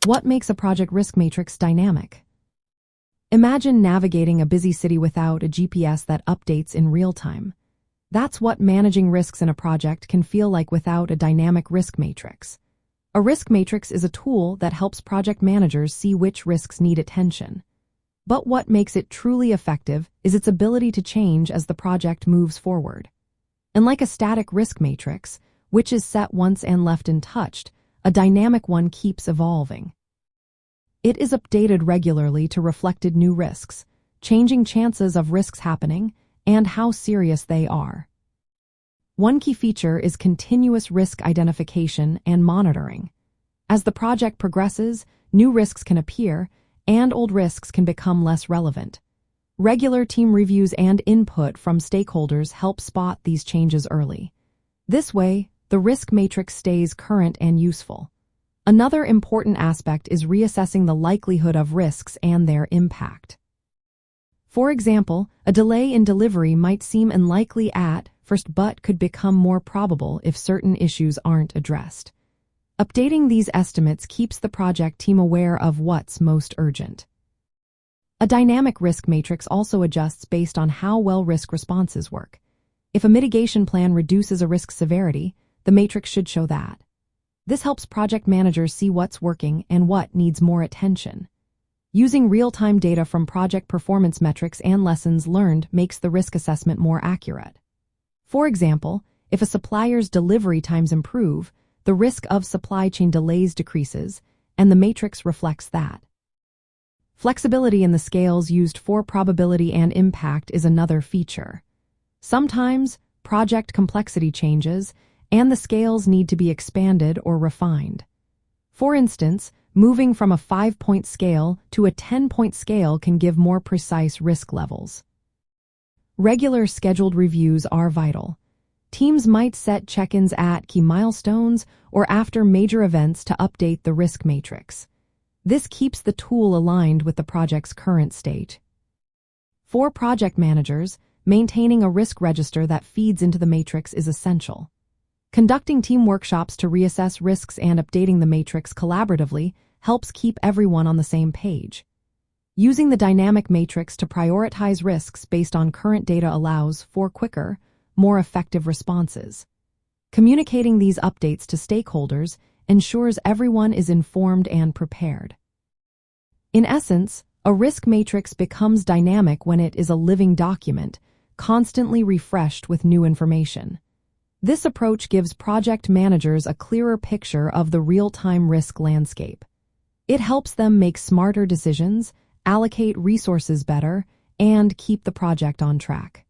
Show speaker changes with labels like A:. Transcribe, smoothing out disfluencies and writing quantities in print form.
A: What makes a project risk matrix dynamic? Imagine navigating a busy city without a GPS that updates in real time. That's what managing risks in a project can feel like without a dynamic risk matrix. A risk matrix is a tool that helps project managers see which risks need attention. But what makes it truly effective is its ability to change as the project moves forward. Unlike a static risk matrix, which is set once and left untouched, a dynamic one keeps evolving. It is updated regularly to reflect new risks, changing chances of risks happening, and how serious they are. One key feature is continuous risk identification and monitoring. As the project progresses, new risks can appear, and old risks can become less relevant. Regular team reviews and input from stakeholders help spot these changes early. This way, the risk matrix stays current and useful. Another important aspect is reassessing the likelihood of risks and their impact. For example, a delay in delivery might seem unlikely at first but could become more probable if certain issues aren't addressed. Updating these estimates keeps the project team aware of what's most urgent. A dynamic risk matrix also adjusts based on how well risk responses work. If a mitigation plan reduces a risk severity, the matrix should show that. This helps project managers see what's working and what needs more attention. Using real-time data from project performance metrics and lessons learned makes the risk assessment more accurate. For example, if a supplier's delivery times improve, the risk of supply chain delays decreases, and the matrix reflects that. Flexibility in the scales used for probability and impact is another feature. Sometimes, project complexity changes, and the scales need to be expanded or refined. For instance, moving from a 5-point scale to a 10-point scale can give more precise risk levels. Regular scheduled reviews are vital. Teams might set check-ins at key milestones or after major events to update the risk matrix. This keeps the tool aligned with the project's current state. For project managers, maintaining a risk register that feeds into the matrix is essential. Conducting team workshops to reassess risks and updating the matrix collaboratively helps keep everyone on the same page. Using the dynamic matrix to prioritize risks based on current data allows for quicker, more effective responses. Communicating these updates to stakeholders ensures everyone is informed and prepared. In essence, a risk matrix becomes dynamic when it is a living document, constantly refreshed with new information. This approach gives project managers a clearer picture of the real-time risk landscape. It helps them make smarter decisions, allocate resources better, and keep the project on track.